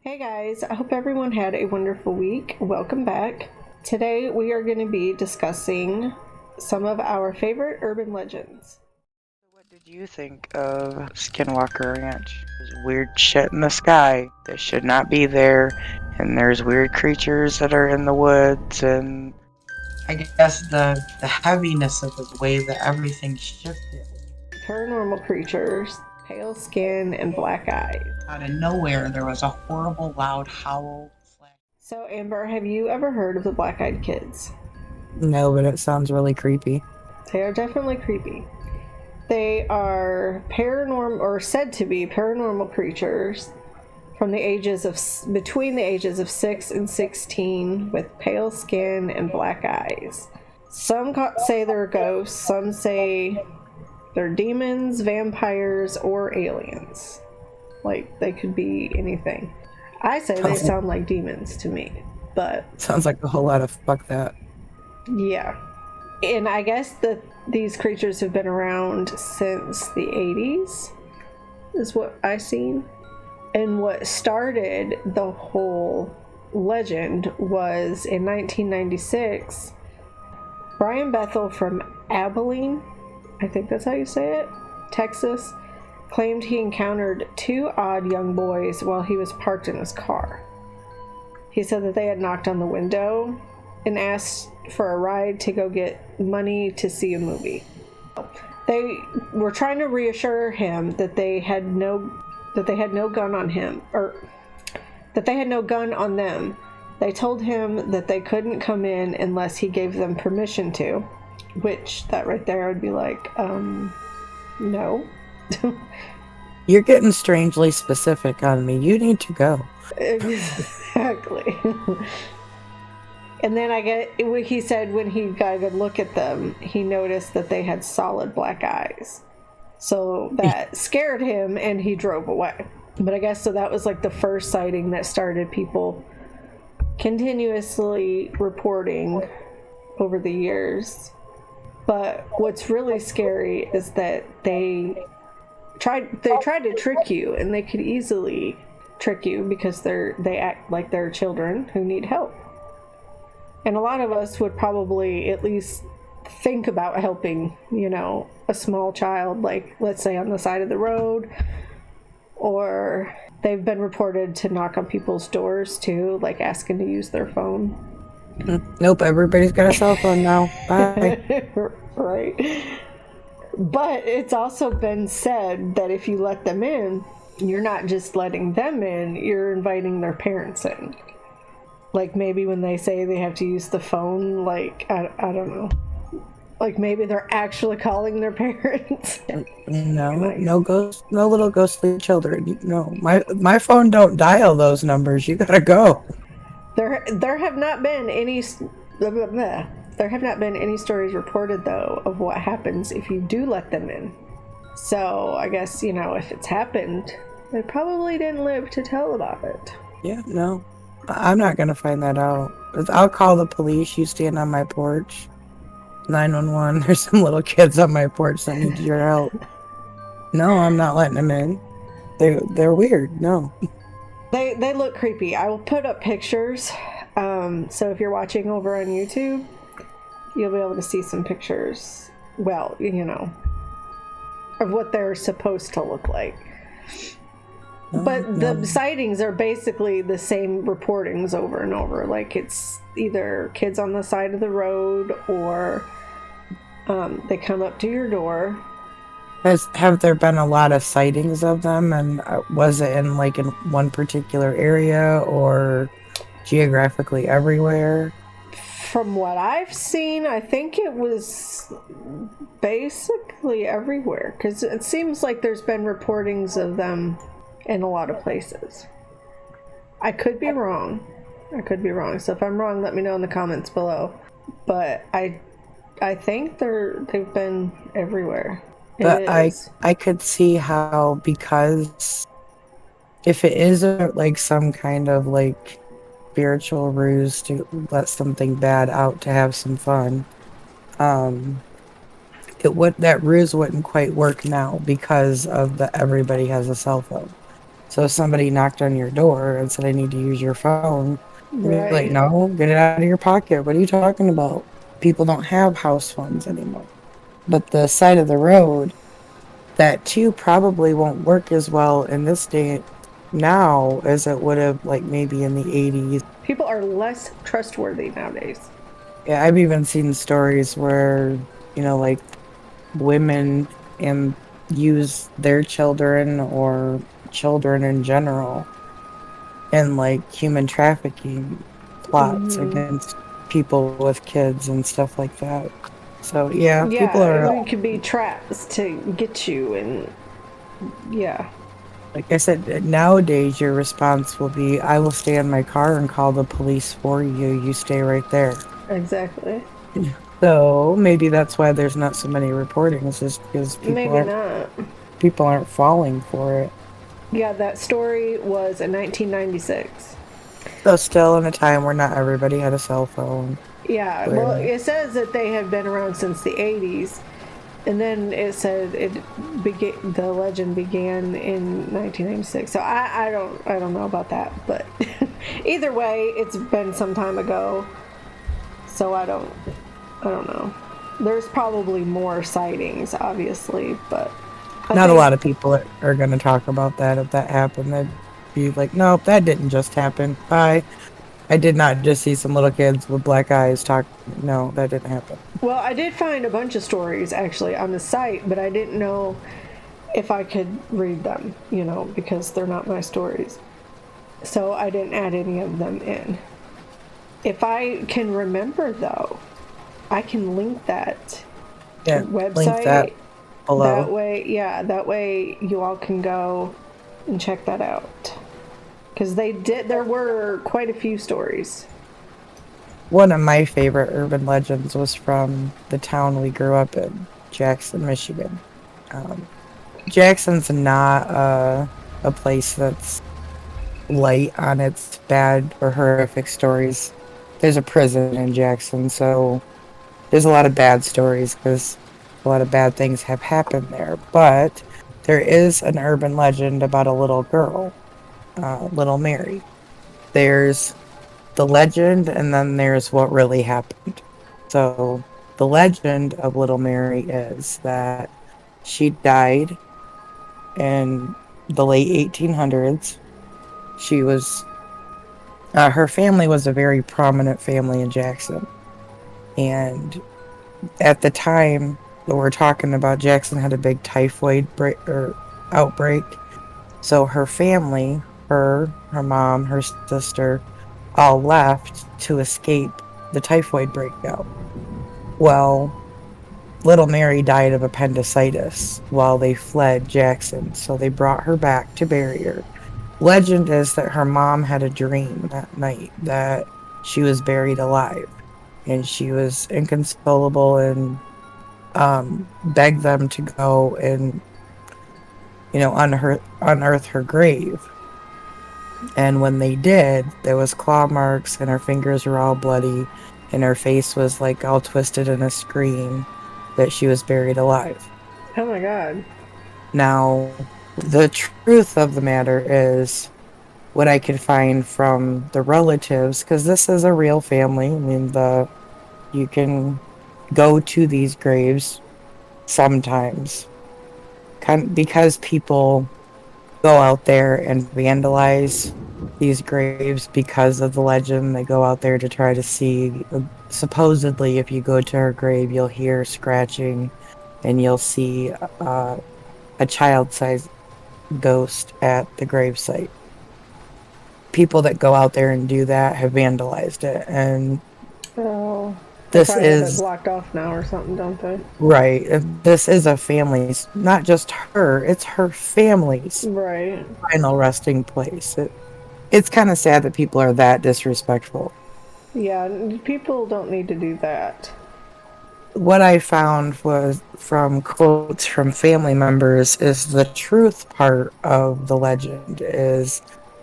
Hey guys, I hope everyone had a wonderful week. Welcome back. Today we are going to be discussing some of our favorite urban legends. What did you think of Skinwalker Ranch? There's weird shit in the sky that should not be there, and there's weird creatures that are in the woods, and I guess the heaviness of the way that everything shifted. Paranormal creatures, pale skin, and black eyes. Out of nowhere, there was a horrible, loud howl. So, Amber, have you ever heard of the Black Eyed Kids? No, but it sounds really creepy. They are definitely creepy. They are paranormal, or said to be paranormal creatures from the ages of between the ages of 6 and 16 with pale skin and black eyes. Some say they're ghosts, some say they're demons, vampires, or aliens. Like, they could be anything. I say they sound like demons to me, but Sounds like a whole lot of fuck that. yeah. And I guess that these creatures have been around since the 80s, is what I've seen. And what started the whole legend was in 1996, Brian Bethel from Abilene, I think that's how you say it, Texas, claimed he encountered two odd young boys while he was parked in his car. He said that they had knocked on the window and asked for a ride to go get money to see a movie. They were trying to reassure him that they had no gun on him, or that they had no gun on them. They told him that they couldn't come in unless he gave them permission to, which that right there would be like, no. You're getting strangely specific on me. You need to go. Exactly. And then he said when he got a good look at them, he noticed that they had solid black eyes. So that scared him and he drove away. But I guess so that was like the first sighting that started people continuously reporting over the years. But what's really scary is that they tried to trick you, and they could easily trick you because they act like they're children who need help. And a lot of us would probably at least think about helping, a small child, like let's say on the side of the road, or they've been reported to knock on people's doors too, like asking to use their phone. Nope, everybody's got a cell phone now. Bye. Right. But it's also been said that if you let them in, you're not just letting them in, you're inviting their parents in. Like maybe when they say they have to use the phone, like, I don't know. Like maybe they're actually calling their parents. No little ghostly children. No, my phone don't dial those numbers. You gotta go. There have not been any stories reported though of what happens if you do let them in. So I guess if it's happened, they probably didn't live to tell about it. Yeah, no, I'm not gonna find that out. I'll call the police. You stand on my porch. 911. There's some little kids on my porch that need your help. No, I'm not letting them in. They're weird. No. They look creepy. I will put up pictures. So if you're watching over on YouTube, you'll be able to see some pictures. Well, of what they're supposed to look like. But the sightings are basically the same reportings over and over. Like it's either kids on the side of the road or they come up to your door. Have there been a lot of sightings of them, and was it in one particular area or geographically everywhere? From what I've seen, I think it was basically everywhere, because it seems like there's been reportings of them in a lot of places. I could be wrong. So if I'm wrong, let me know in the comments below. But I think they've been everywhere. But I could see how, because if it is some kind of spiritual ruse to let something bad out to have some fun, that ruse wouldn't quite work now because of everybody has a cell phone. So if somebody knocked on your door and said, I need to use your phone, you'd be like, Right. no, get it out of your pocket. What are you talking about? People don't have house phones anymore. But the side of the road, that too probably won't work as well in this day now as it would have like maybe in the 80s. People are less trustworthy nowadays. Yeah, I've even seen stories where, like women and use their children or children in general in like human trafficking plots against people with kids and stuff like that. So yeah, people Yeah, are, it could be traps to get you, and yeah. like I said, nowadays your response will be, I will stay in my car and call the police for you. You stay right there. Exactly. So maybe that's why there's not so many reportings, is because Maybe not. people aren't falling for it. Yeah, that story was in 1996. So still in a time where not everybody had a cell phone. Yeah, well, it says that they had been around since the 80s, and then it said the legend began in 1996. So I don't know about that, but either way, it's been some time ago. So I don't know. There's probably more sightings, obviously, but Not a lot of people are going to talk about that if that happened. They'd be like, nope, that didn't just happen. Bye. I did not just see some little kids with black eyes talk. No, that didn't happen. Well, I did find a bunch of stories actually on the site, but I didn't know if I could read them, because they're not my stories. So I didn't add any of them in. If I can remember, though, I can link that website. Link that below. That way you all can go and check that out. Because there were quite a few stories. One of my favorite urban legends was from the town we grew up in, Jackson, Michigan. Jackson's not a place that's light on its bad or horrific stories. There's a prison in Jackson, so there's a lot of bad stories because a lot of bad things have happened there. But there is an urban legend about a little girl, little Mary. There's the legend, and then there's what really happened. So the legend of little Mary is that she died in the late 1800s. She was her family was a very prominent family in Jackson, and at the time that we're talking about, Jackson had a big typhoid outbreak. So her family, her mom, her sister, all left to escape the typhoid breakout. Well, little Mary died of appendicitis while they fled Jackson, so they brought her back to bury her. Legend is that her mom had a dream that night that she was buried alive, and she was inconsolable and begged them to go and unearth her grave. And when they did, there was claw marks, and her fingers were all bloody, and her face was like all twisted in a scream that she was buried alive. Oh my God. Now, the truth of the matter is what I could find from the relatives, because this is a real family. I mean, you can go to these graves sometimes, because people go out there and vandalize these graves because of the legend. They go out there to try to see. Supposedly, if you go to her grave, you'll hear scratching, and you'll see a child-sized ghost at the gravesite. People that go out there and do that have vandalized it, and this is blocked off now or something, don't they? Right. This is a family's, not just her, it's her family's final resting place. It's kind of sad that people are that disrespectful. Yeah, people don't need to do that. What I found was from quotes from family members is the truth part of the legend is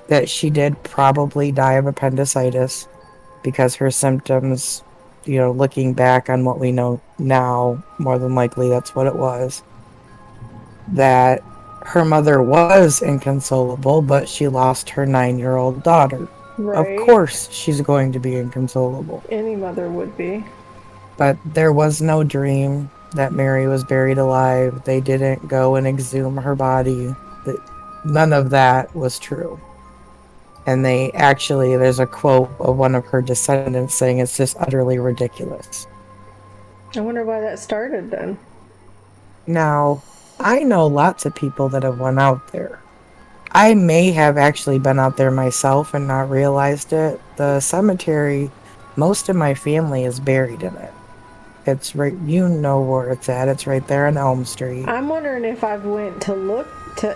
that she did probably die of appendicitis because her symptoms, looking back on what we know now, more than likely that's what it was. That her mother was inconsolable, but she lost her 9-year-old daughter. Of Right. course, she's going to be inconsolable. Any mother would be. But there was no dream that Mary was buried alive. They didn't go and exhume her body. None of that was true. And they actually, there's a quote of one of her descendants saying it's just utterly ridiculous. I wonder why that started then. Now, I know lots of people that have went out there. I may have actually been out there myself and not realized it. The cemetery, most of my family is buried in it. It's right, you know where it's at. It's right there on Elm Street. I'm wondering if I've went to look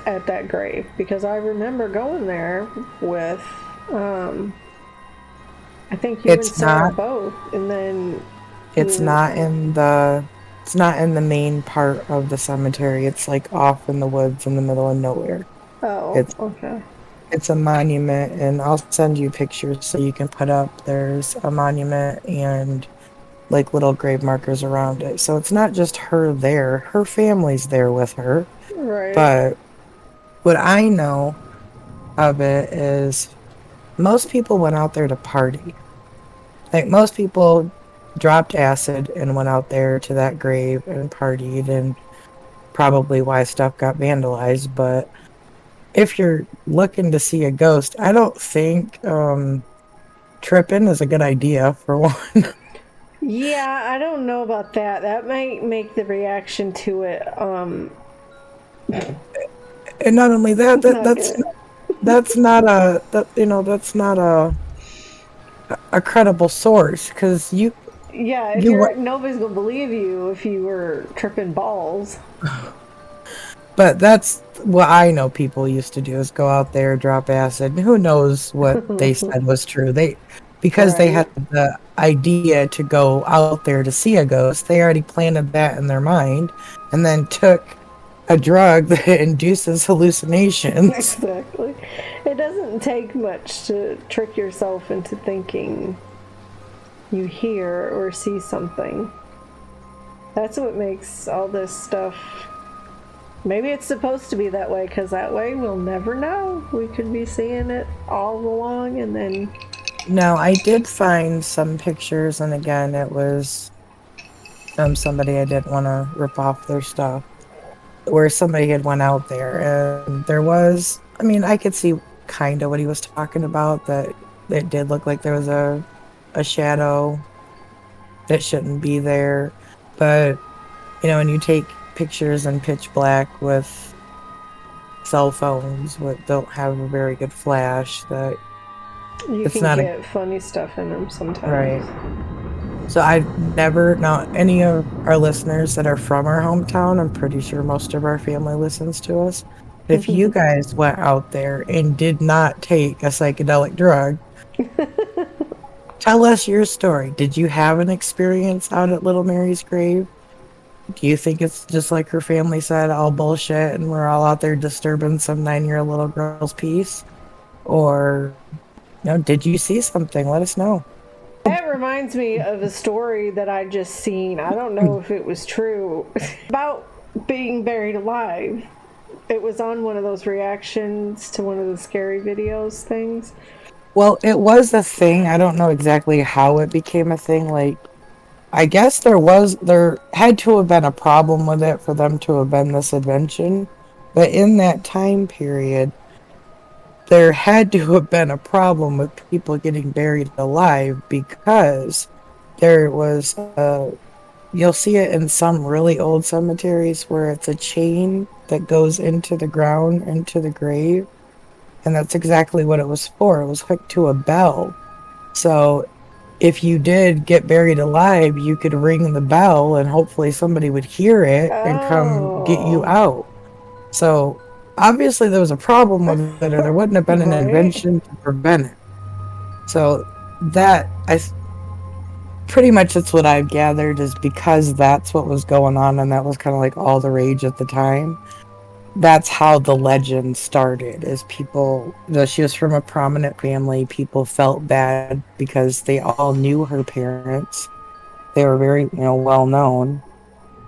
at that grave, because I remember going there with, I think you and Sarah both, and then it's not in the main part of the cemetery. It's like off in the woods in the middle of nowhere. Oh, okay. It's a monument, and I'll send you pictures so you can put up. There's a monument and like little grave markers around it. So it's not just her there. Her family's there with her. Right. But what I know of it is most people went out there to party. Like most people dropped acid and went out there to that grave and partied, and probably why stuff got vandalized. But if you're looking to see a ghost, I don't think tripping is a good idea, for one. Yeah, I don't know about that. That might make the reaction to it, And not only that, that's not a credible source, because nobody's gonna believe you if you were tripping balls. But that's what I know people used to do, is go out there, drop acid, and who knows what they said was true. Because they had the idea to go out there to see a ghost, they already planted that in their mind, and then took a drug that induces hallucinations. Exactly. It doesn't take much to trick yourself into thinking you hear or see something. That's what makes all this stuff. Maybe it's supposed to be that way, because that way we'll never know. We could be seeing it all along, and then... No, I did find some pictures, and again, it was somebody I didn't want to rip off their stuff, where somebody had went out there, and there was, I mean, I could see kind of what he was talking about, that it did look like there was a shadow that shouldn't be there. But, you know, when you take pictures in pitch black with cell phones that don't have a very good flash, that you can get funny stuff in them sometimes. Right. So now any of our listeners that are from our hometown, I'm pretty sure most of our family listens to us. If you guys went out there and did not take a psychedelic drug, tell us your story. Did you have an experience out at Little Mary's grave? Do you think it's just like her family said, all bullshit, and we're all out there disturbing some 9-year-old little girl's peace? Or, did you see something? Let us know. That reminds me of a story that I just seen. I don't know if it was true. About being buried alive. It was on one of those reactions to one of the scary videos things. Well, it was a thing. I don't know exactly how it became a thing. Like, I guess there had to have been a problem with it for them to have been this invention. But in that time period, there had to have been a problem with people getting buried alive, because there was, you'll see it in some really old cemeteries where it's a chain that goes into the ground, into the grave. And that's exactly what it was for. It was hooked to a bell. So if you did get buried alive, you could ring the bell and hopefully somebody would hear it and come get you out. So obviously there was a problem with it, or there wouldn't have been an invention to prevent it. So pretty much that's what I've gathered, is because that's what was going on, and that was kind of like all the rage at the time. That's how the legend started, is people, she was from a prominent family. People felt bad because they all knew her parents. They were very, well known.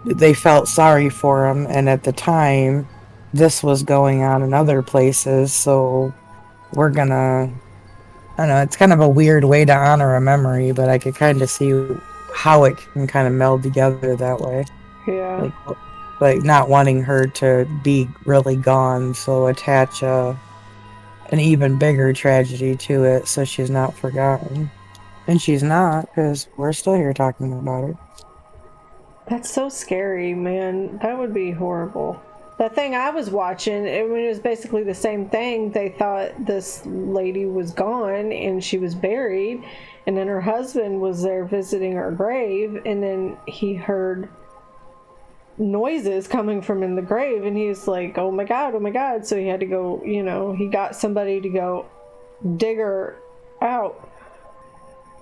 They felt sorry for them, and at the time, this was going on in other places, so we're gonna. I don't know. It's kind of a weird way to honor a memory, but I could kind of see how it can kind of meld together that way. Yeah. Like not wanting her to be really gone, so attach an even bigger tragedy to it, so she's not forgotten. And she's not, because we're still here talking about her. That's so scary, man. That would be horrible. The thing I was watching, it was basically the same thing. They thought this lady was gone and she was buried, and then her husband was there visiting her grave, and then he heard noises coming from in the grave, and he was like, oh my god, oh my god. So he had to go, he got somebody to go dig her out,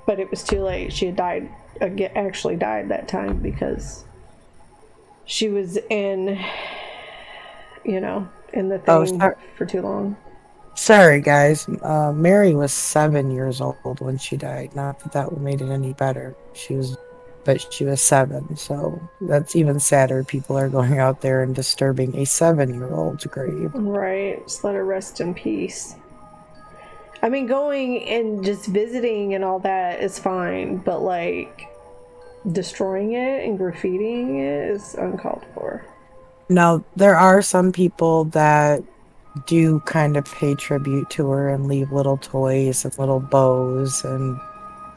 but it was too late. She had actually died that time, because she was in the thing for too long. Sorry, guys. Mary was 7 years old when she died. Not that that made it any better. She was 7, so that's even sadder. People are going out there and disturbing a 7-year-old's grave. Right. Just let her rest in peace. I mean, going and just visiting and all that is fine, but like destroying it and graffitiing it is uncalled for. Now, there are some people that do kind of pay tribute to her and leave little toys and little bows and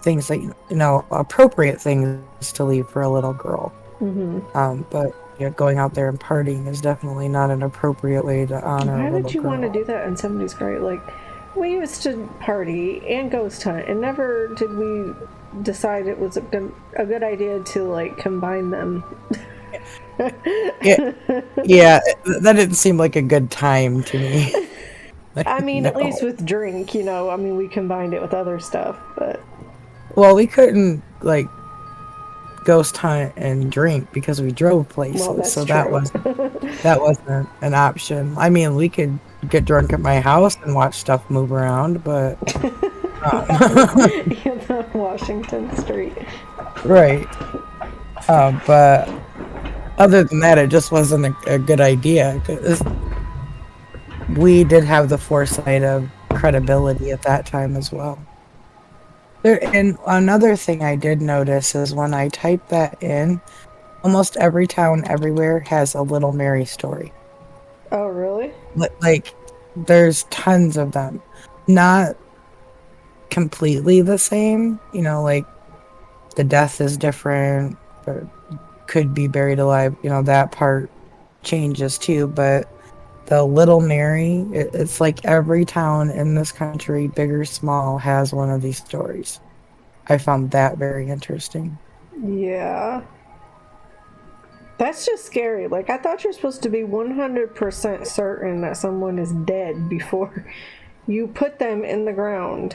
things that, appropriate things to leave for a little girl. Mm-hmm. But going out there and partying is definitely not an appropriate way to honor a little girl. Why would you want to do that in somebody's grave? Like, we used to party and ghost hunt, and never did we decide it was a good idea to like combine them. yeah, that didn't seem like a good time to me. I mean, at least with drink, I mean, we combined it with other stuff, but... Well, we couldn't, like, ghost hunt and drink because we drove places, so that wasn't an option. I mean, we could get drunk at my house and watch stuff move around, but... Washington Street. Right. But other than that, it just wasn't a good idea. 'Cause we did have the foresight of credibility at that time as well. And another thing I did notice is when I typed that in, almost every town everywhere has a Little Mary story. Oh, really? Like, there's tons of them. Not completely the same, like the death is different, or could be buried alive, that part changes too, but the Little Mary, it's like every town in this country, big or small, has one of these stories. I found that very interesting. Yeah. That's just scary. Like, I thought you're supposed to be 100% certain that someone is dead before you put them in the ground.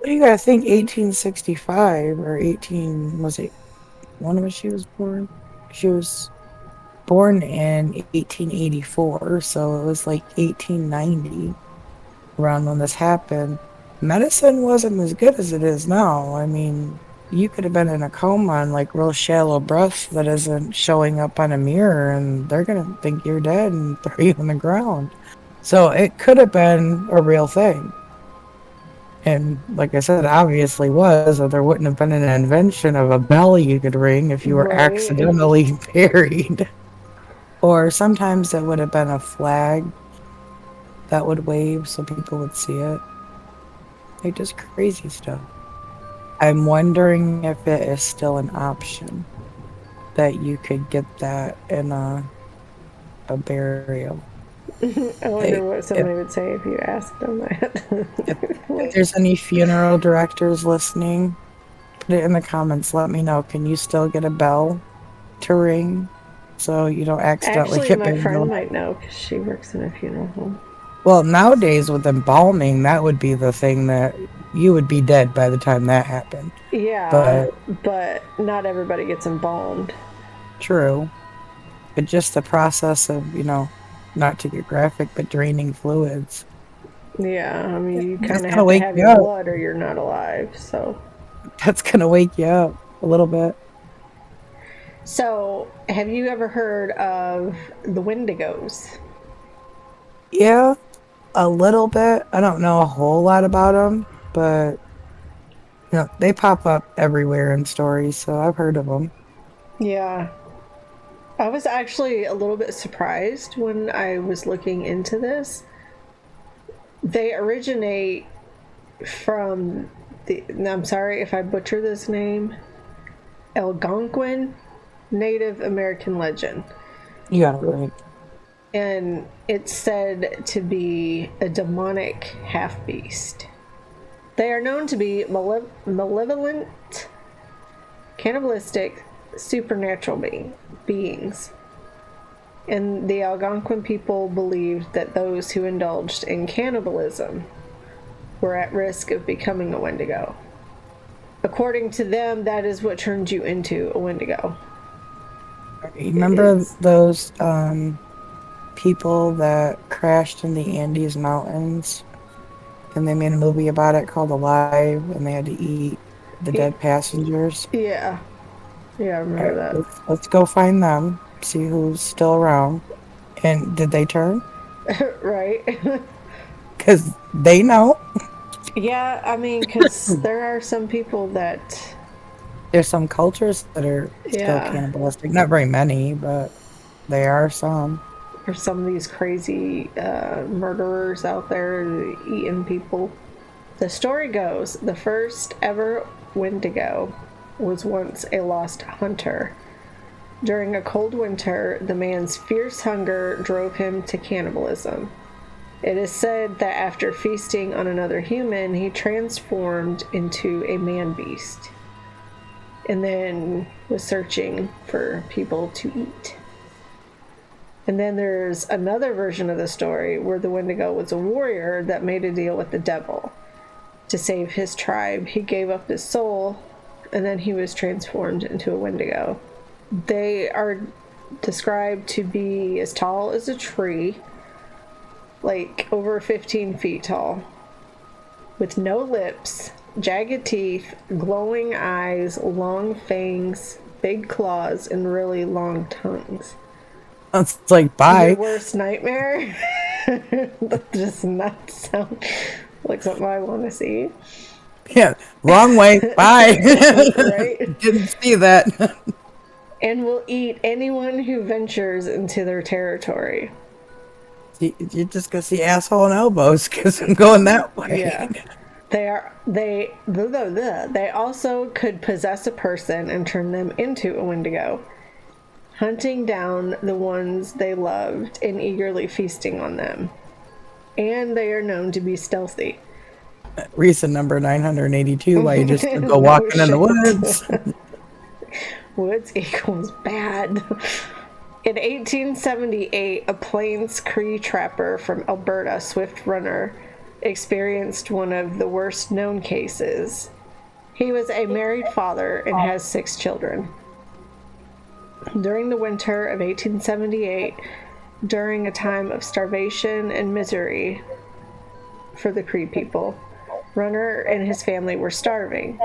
You gotta think 1865 or 18, was it when she was born? She was born in 1884, so it was like 1890 around when this happened. Medicine wasn't as good as it is now. I mean, you could have been in a coma and like real shallow breath that isn't showing up on a mirror, and they're gonna think you're dead and throw you on the ground. So it could have been a real thing. And like I said, obviously was, or there wouldn't have been an invention of a bell you could ring if you were accidentally buried. Or sometimes it would have been a flag that would wave so people would see it. Like, just crazy stuff. I'm wondering if it is still an option that you could get that in a burial. I wonder what somebody would say if you asked them that. If there's any funeral directors listening, put it in the comments. Let me know. Can you still get a bell to ring so you don't accidentally get buried? My friend might know because she works in a funeral home. Well, nowadays with embalming, that would be the thing that you would be dead by the time that happened. Yeah, but not everybody gets embalmed. True. But just the process of, not to get graphic, but draining fluids. Yeah, I mean, you kind of have to have your blood or you're not alive, so. That's going to wake you up a little bit. So, have you ever heard of the Wendigos? Yeah, a little bit. I don't know a whole lot about them, but they pop up everywhere in stories, so I've heard of them. Yeah. I was actually a little bit surprised when I was looking into this. They originate from I'm sorry if I butcher this name, Algonquin Native American legend. You got it right. And it's said to be a demonic half beast. They are known to be malevolent, cannibalistic, supernatural beings. And the Algonquin people believed that those who indulged in cannibalism were at risk of becoming a Wendigo. According to them, that is what turned you into a Wendigo. Remember those people that crashed in the Andes Mountains? And they made a movie about it called Alive, and they had to eat the dead passengers. Yeah. Yeah, I remember that. Let's go find them, see who's still around. And did they turn? Right. Because they know. Yeah, I mean, because there are some people that. There's some cultures that are still Yeah. cannibalistic. Not very many, but there are some. Or some of these crazy murderers out there eating people. The story goes the first ever Wendigo was once a lost hunter. During a cold winter, the man's fierce hunger drove him to cannibalism. It is said that after feasting on another human, he transformed into a man beast and then was searching for people to eat. And then there's another version of the story where the Wendigo was a warrior that made a deal with the devil. To save his tribe, he gave up his soul, and then he was transformed into a Wendigo. They are described to be as tall as a tree, like over 15 feet tall, with no lips, jagged teeth, glowing eyes, long fangs, big claws, and really long tongues. It's like, bye. Your worst nightmare? That does not sound like something I want to see. Yeah, wrong way. Bye. Right? Didn't see that. And will eat anyone who ventures into their territory. You're just gonna see asshole and elbows because I'm going that way. Yeah. They also could possess a person and turn them into a Wendigo, hunting down the ones they loved and eagerly feasting on them. And they are known to be stealthy. Reason number 982, why you just go walking in the woods. Woods equals bad. In 1878, a Plains Cree trapper from Alberta, Swift Runner, experienced one of the worst known cases. He was a married father and has 6 children. During the winter of 1878, during a time of starvation and misery for the Cree people, Runner and his family were starving.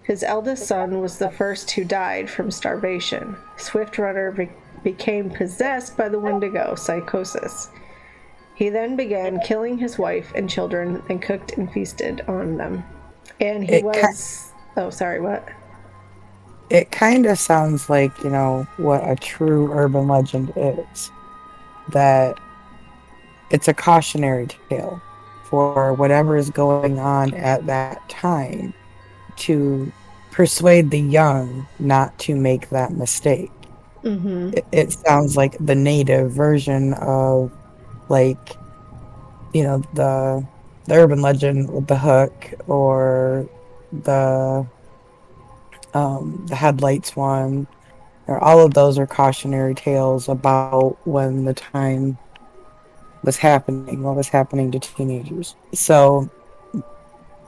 His eldest son was the first who died from starvation. Swift Runner became possessed by the Wendigo psychosis. He then began killing his wife and children and cooked and feasted on them. And he oh, sorry, what? It kind of sounds like, what a true urban legend is. That it's a cautionary tale for whatever is going on at that time to persuade the young not to make that mistake. Mm-hmm. It sounds like the native version of, like, the urban legend with the hook, or the headlights one, or all of those are cautionary tales about when the time was happening, what was happening to teenagers. So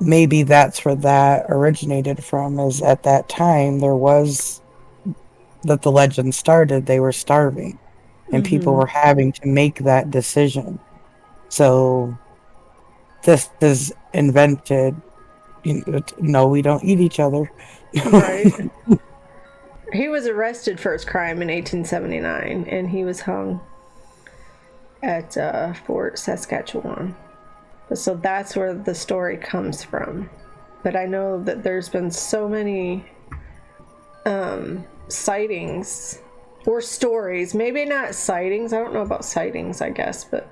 maybe that's where that originated from, is at that time that the legend started, they were starving and people were having to make that decision. So this is invented, no, we don't eat each other. Right. He was arrested for his crime in 1879 and he was hung. at Fort Saskatchewan. So that's where the story comes from. But I know that there's been so many sightings or stories. Maybe not sightings. I don't know about sightings, I guess, but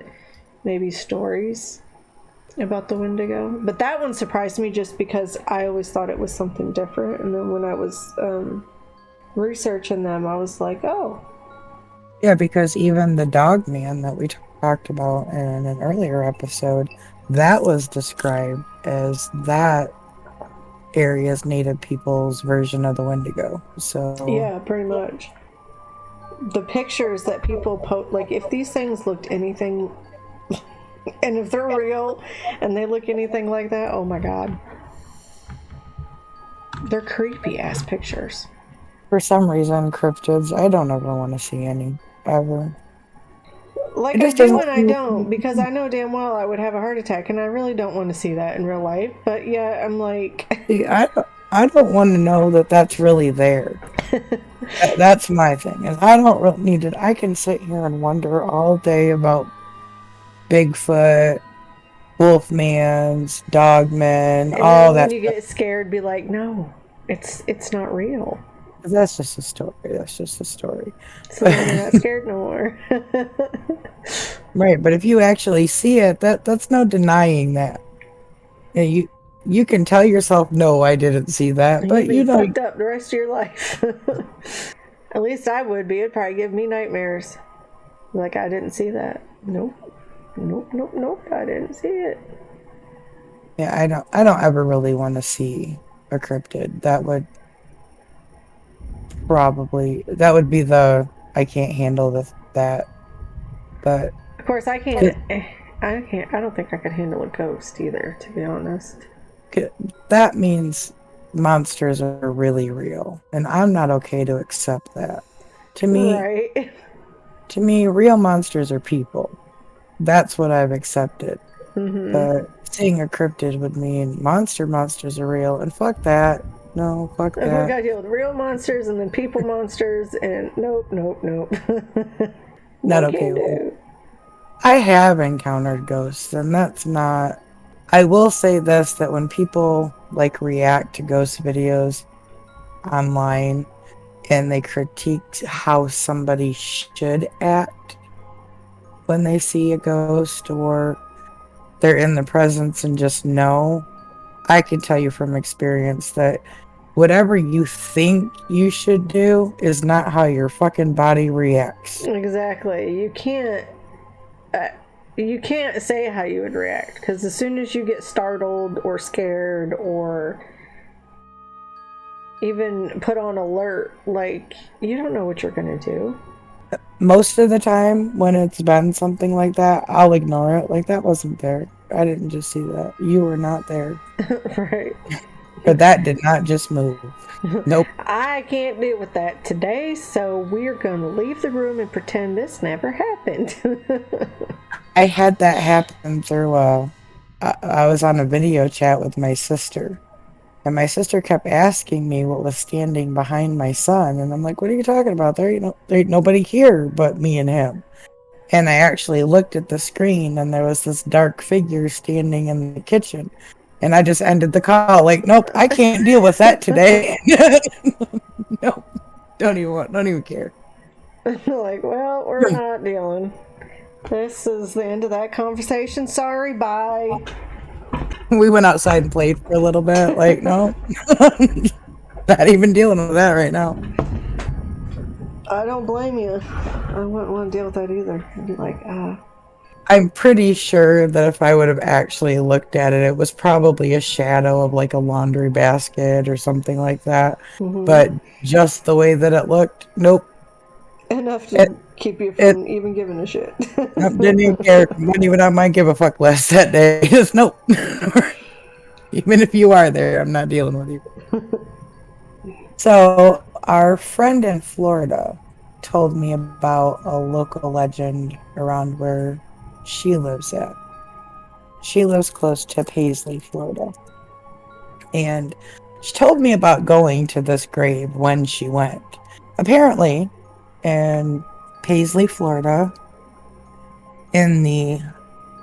maybe stories about the Wendigo. But that one surprised me just because I always thought it was something different. And then when I was researching them, I was like, oh. Yeah, because even the dog man that we talked about in an earlier episode, that was described as that area's native people's version of the Wendigo. So Yeah, pretty much. The pictures that people post, like if these things looked anything, and if they're real and they look anything like that, oh my god. They're creepy ass pictures. for some reason, cryptids, I don't ever want to see any, ever. Like It I just do doesn't and I don't, because I know damn well I would have a heart attack, and I really don't want to see that in real life. But yeah, I'm like, see, I don't want to know that that's really there. That's my thing. And I don't really need it. I can sit here and wonder all day about Bigfoot, Wolfmans, Dogmen, and all then when that you stuff. get scared, be like, no, it's not real. That's just a story. That's just a story. So then you're not scared no more. Right, but if you actually see it, that's no denying that. Yeah, you can tell yourself, no, I didn't see that, You'd but be you know, fucked up the rest of your life. At least I would be. It'd probably give me nightmares. Like, I didn't see that. Nope. Nope. I didn't see it. yeah, I don't ever really want to see a cryptid. That would be the I can't handle that. But Of course, I can't. I don't think I could handle a ghost either, to be honest. that means monsters are really real, and I'm not okay to accept that. To Right. me, real monsters are people. That's what I've accepted. Mm-hmm. But seeing a cryptid would mean monsters are real, and fuck that. No, fuck We that. gotta deal with real monsters and then people monsters, and nope. Not No okay can with it. do. I have encountered ghosts, and that's not. I will say this, that when people like react to ghost videos online and they critique how somebody should act when they see a ghost or they're in the presence and just know, I can tell you from experience that whatever you think you should do is not how your fucking body reacts. Exactly. You can't say how you would react, because as soon as you get startled or scared or even put on alert, like, you don't know what you're gonna do. Most of the time when it's been something like that, I'll ignore it. Like, that wasn't there. I didn't just see that. You were not there. Right. Or that did not just move. Nope. I can't deal with that today, so we're gonna leave the room and pretend this never happened. I had that happen through I was on a video chat with my sister. And my sister kept asking me what was standing behind my son, and I'm like, "What are you talking about? There ain't nobody here but me and him." And I actually looked at the screen, and there was this dark figure standing in the kitchen. And I just ended the call, like, "Nope, I can't deal with that today." Nope, don't even care. Like, well, we're not dealing. This is the end of that conversation. Sorry, bye. We went outside and played for a little bit. Like, no, not even dealing with that right now. I don't blame you. I wouldn't want to deal with that either. I'd be like, I'm pretty sure that if I would have actually looked at it, it was probably a shadow of like a laundry basket or something like that. mm-hmm. But just the way that it looked, nope. Enough to keep you from even giving a shit. Nope, didn't even care. Wasn't even on my give a fuck list that day. Just nope. Even if you are there, I'm not dealing with you. So, our friend in Florida told me about a local legend around where she lives at. She lives close to Paisley, Florida. And she told me about going to this grave when she went. Apparently, in Paisley, Florida, in the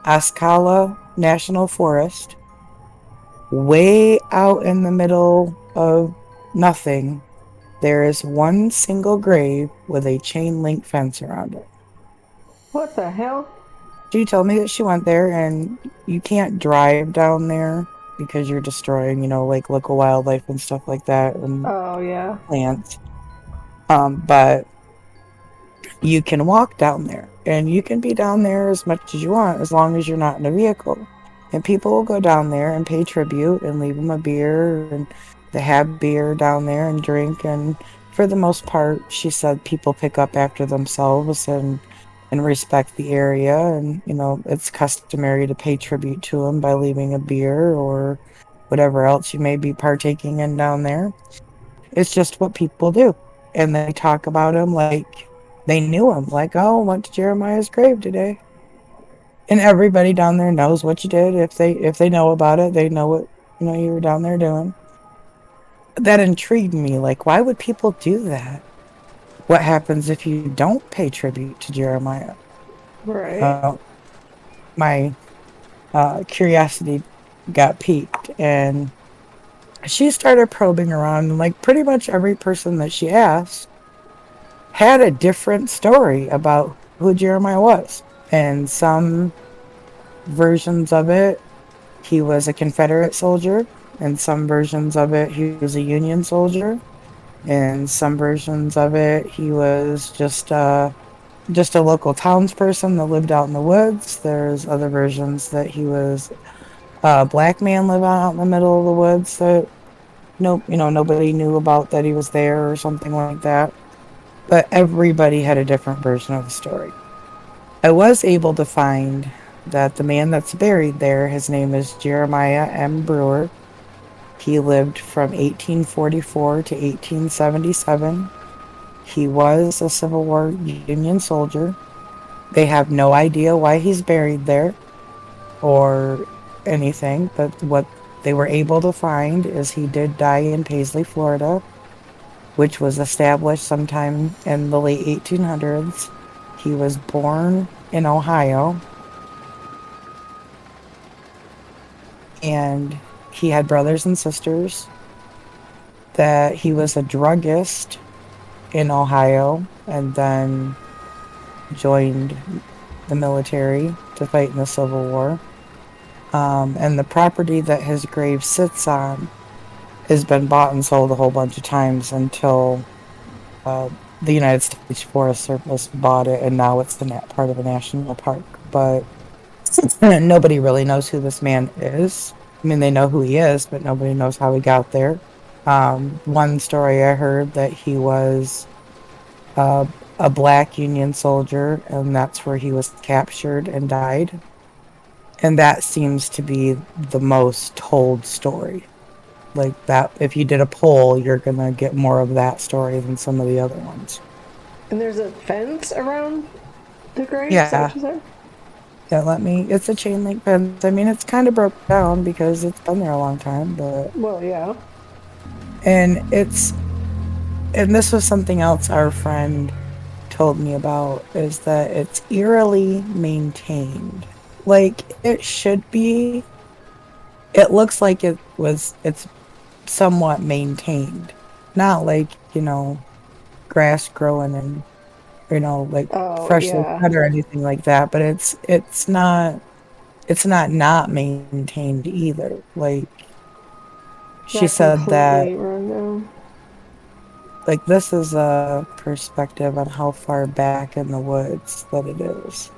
Ascala National Forest, way out in the middle of nothing, there is one single grave with a chain link fence around it. What the hell? She told me that she went there, and you can't drive down there because you're destroying, like local wildlife and stuff like that, and Oh, yeah. plants. But you can walk down there, and you can be down there as much as you want as long as you're not in a vehicle. And people will go down there and pay tribute and leave them a beer, and they have beer down there and drink. And for the most part, she said people pick up after themselves and respect the area. And it's customary to pay tribute to them by leaving a beer or whatever else you may be partaking in down there. It's just what people do. And they talk about him like they knew him. Like, oh, went to Jeremiah's grave today. And everybody down there knows what you did. If they know about it, they know what you were down there doing. That intrigued me. Like, why would people do that? What happens if you don't pay tribute to Jeremiah? Right. My curiosity got piqued, and she started probing around, and like pretty much every person that she asked had a different story about who Jeremiah was. And some versions of it, he was a Confederate soldier. And some versions of it, he was a Union soldier. And some versions of it, he was just a local townsperson that lived out in the woods. There's other versions that he was a black man living out in the middle of the woods that nobody knew about, that he was there or something like that. But everybody had a different version of the story. I was able to find that the man that's buried there, his name is Jeremiah M Brewer. He lived from 1844 to 1877. He was a Civil War Union soldier. They have no idea why he's buried there or anything, but what they were able to find is he did die in Paisley, Florida, which was established sometime in the late 1800s. He was born in Ohio, and he had brothers and sisters. That he was a druggist in Ohio and then joined the military to fight in the Civil War. And the property that his grave sits on has been bought and sold a whole bunch of times until the United States Forest Service bought it, and now it's part of a national park. But nobody really knows who this man is. I mean, they know who he is, but nobody knows how he got there. One story I heard that he was a black Union soldier, and that's where he was captured and died. And that seems to be the most told story. Like that, if you did a poll, you're gonna get more of that story than some of the other ones. And there's a fence around the grave? Yeah. Is that what you said? Yeah, it's a chain link fence. I mean, it's kind of broke down because it's been there a long time, but... Well, yeah. And this was something else our friend told me about, is that it's eerily maintained. Like, it should be. It looks like it's somewhat maintained. Not like, grass growing and, freshly cut or anything like that, but it's not maintained either. Like, she said that, like, this is a perspective on how far back in the woods that it is.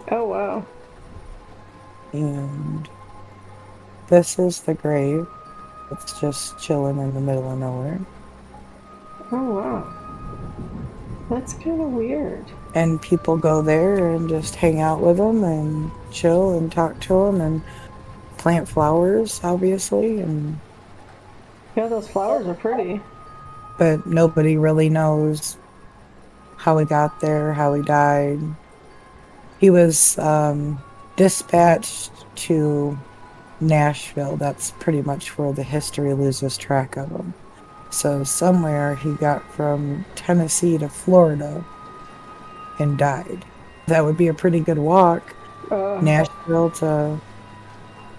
Oh, wow. And this is the grave. It's just chilling in the middle of nowhere. Oh, wow. That's kind of weird. And people go there and just hang out with them and chill and talk to them and plant flowers, obviously. And yeah, those flowers are pretty. But nobody really knows how he got there, how he died. He was dispatched to Nashville. That's pretty much where the history loses track of him. So somewhere he got from Tennessee to Florida and died. That would be a pretty good walk. Uh, Nashville to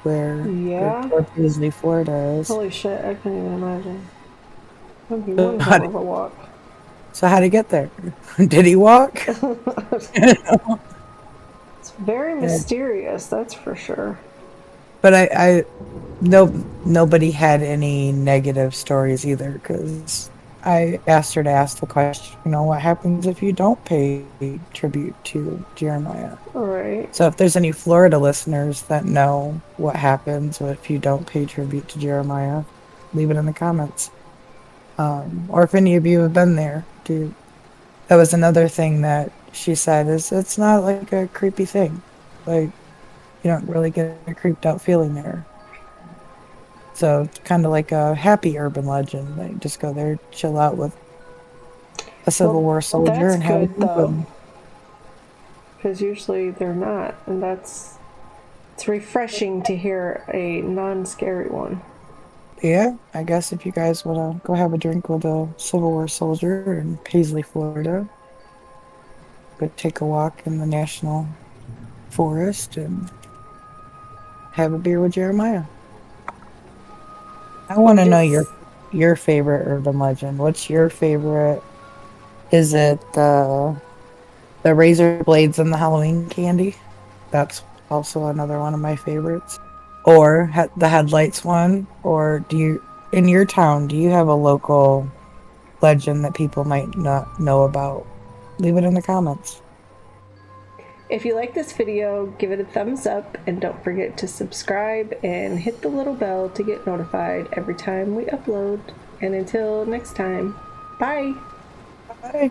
where yeah. Port Paisley, Florida is. Holy shit, I can't even imagine. That'd be So one how hell of a walk. So how'd he get there? Did he walk? It's very mysterious, that's for sure. But nobody had any negative stories either, because I asked her to ask the question, what happens if you don't pay tribute to Jeremiah? Alright. So if there's any Florida listeners that know what happens if you don't pay tribute to Jeremiah, leave it in the comments. Or if any of you have been there, dude. That was another thing that she said, is it's not like a creepy thing. Like, you don't really get a creeped out feeling there. So it's kind of like a happy urban legend. Like, just go there, chill out with a Civil War soldier that's and have a good, good though. one. Because usually they're not, and it's refreshing to hear a non-scary one. Yeah, I guess if you guys want to go have a drink with a Civil War soldier in Paisley, Florida, go take a walk in the national forest and have a beer with Jeremiah. I want to know your favorite urban legend. What's your favorite? Is it the razor blades and the Halloween candy? That's also another one of my favorites. Or the headlights one? Or in your town, do you have a local legend that people might not know about? Leave it in the comments. If you like this video, give it a thumbs up and don't forget to subscribe and hit the little bell to get notified every time we upload. And until next time, bye! Bye!